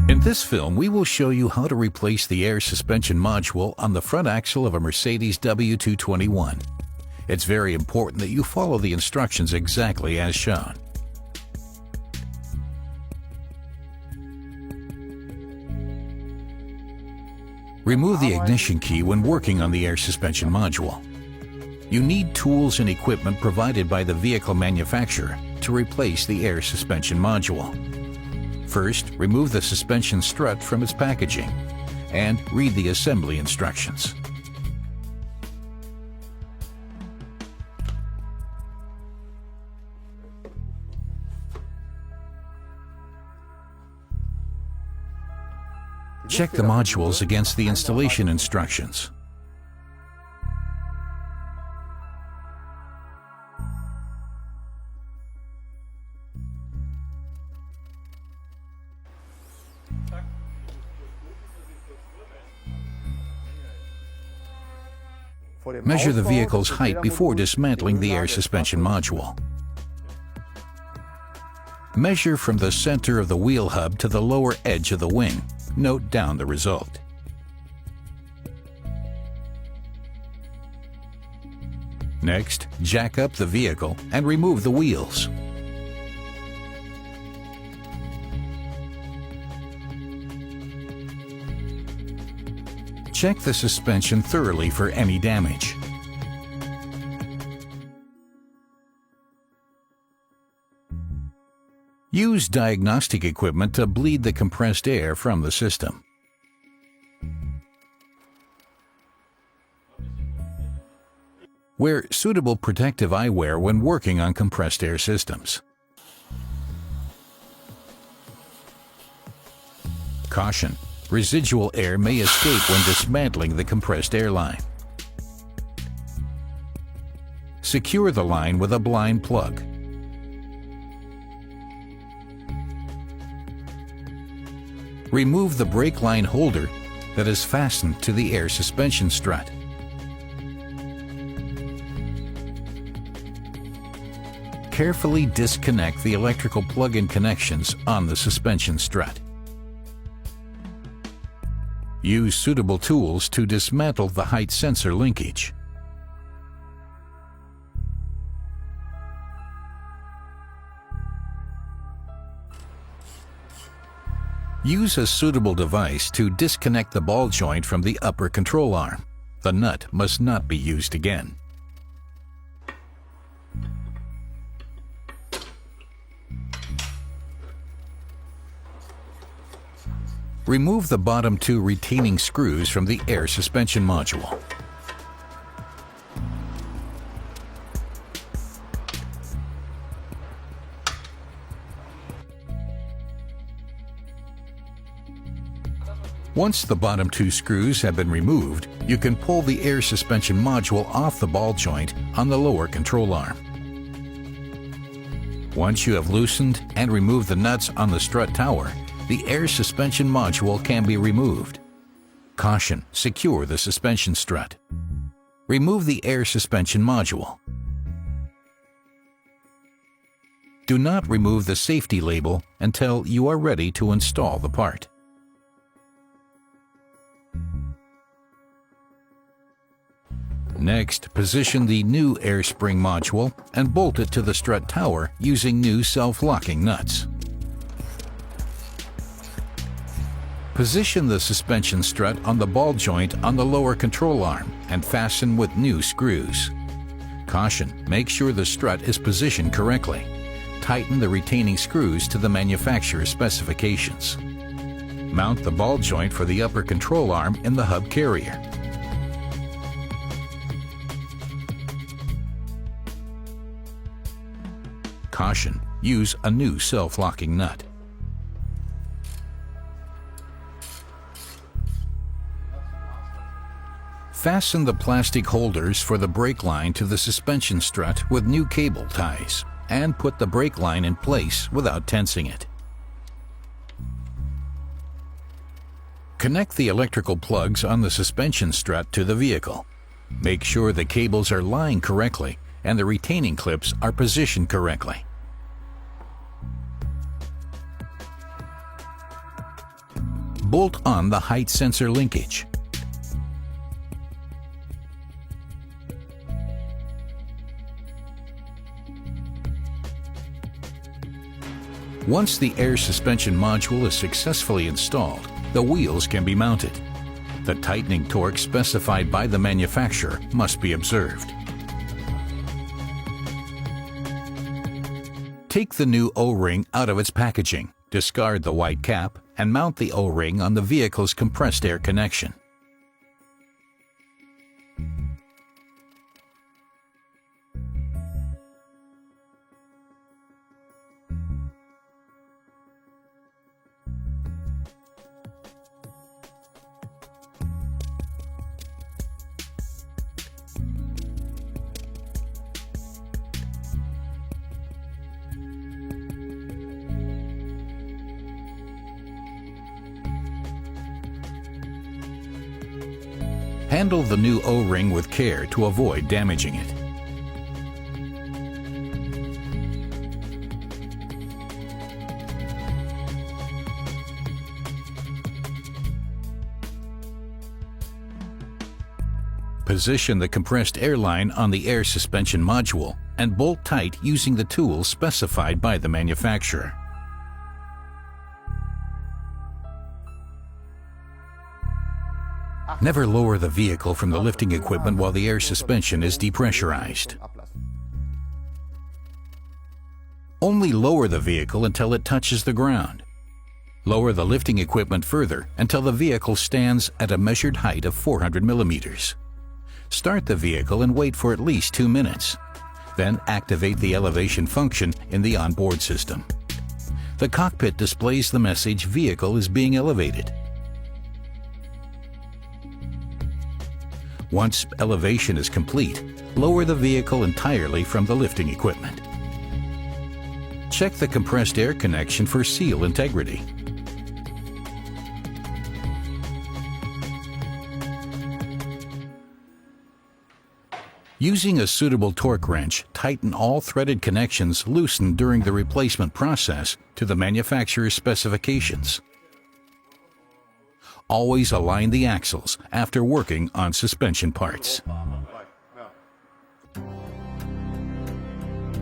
In this film, we will show you how to replace the air suspension module on the front axle of a Mercedes W221. It's very important that you follow the instructions exactly as shown. Remove the ignition key when working on the air suspension module. You need tools and equipment provided by the vehicle manufacturer to replace the air suspension module. First, remove the suspension strut from its packaging and read the assembly instructions. Check the modules against the installation instructions. Measure the vehicle's height before dismantling the air suspension module. Measure from the center of the wheel hub to the lower edge of the wing. Note down the result. Next, jack up the vehicle and remove the wheels. Check the suspension thoroughly for any damage. Use diagnostic equipment to bleed the compressed air from the system. Wear suitable protective eyewear when working on compressed air systems. Caution: residual air may escape when dismantling the compressed air line. Secure the line with a blind plug. Remove the brake line holder that is fastened to the air suspension strut. Carefully disconnect the electrical plug-in connections on the suspension strut. Use suitable tools to dismantle the height sensor linkage. Use a suitable device to disconnect the ball joint from the upper control arm. The nut must not be used again. Remove the bottom two retaining screws from the air suspension module. Once the bottom two screws have been removed, you can pull the air suspension module off the ball joint on the lower control arm. Once you have loosened and removed the nuts on the strut tower, the air suspension module can be removed. Caution: secure the suspension strut. Remove the air suspension module. Do not remove the safety label until you are ready to install the part. Next, position the new air spring module and bolt it to the strut tower using new self-locking nuts. Position the suspension strut on the ball joint on the lower control arm and fasten with new screws. Caution: make sure the strut is positioned correctly. Tighten the retaining screws to the manufacturer's specifications. Mount the ball joint for the upper control arm in the hub carrier. Caution: use a new self-locking nut. Fasten the plastic holders for the brake line to the suspension strut with new cable ties and put the brake line in place without tensing it. Connect the electrical plugs on the suspension strut to the vehicle. Make sure the cables are lying correctly and the retaining clips are positioned correctly. Bolt on the height sensor linkage. Once the air suspension module is successfully installed, the wheels can be mounted. The tightening torque specified by the manufacturer must be observed. Take the new O-ring out of its packaging, discard the white cap, and mount the O-ring on the vehicle's compressed air connection. Handle the new O-ring with care to avoid damaging it. Position the compressed air line on the air suspension module and bolt tight using the tools specified by the manufacturer. Never lower the vehicle from the lifting equipment while the air suspension is depressurized. Only lower the vehicle until it touches the ground. Lower the lifting equipment further until the vehicle stands at a measured height of 400 millimeters. Start the vehicle and wait for at least 2 minutes. Then activate the elevation function in the onboard system. The cockpit displays the message "Vehicle is being elevated." Once elevation is complete, lower the vehicle entirely from the lifting equipment. Check the compressed air connection for seal integrity. Using a suitable torque wrench, tighten all threaded connections loosened during the replacement process to the manufacturer's specifications. Always align the axles after working on suspension parts.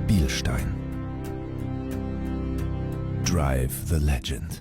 Bilstein. Drive the legend.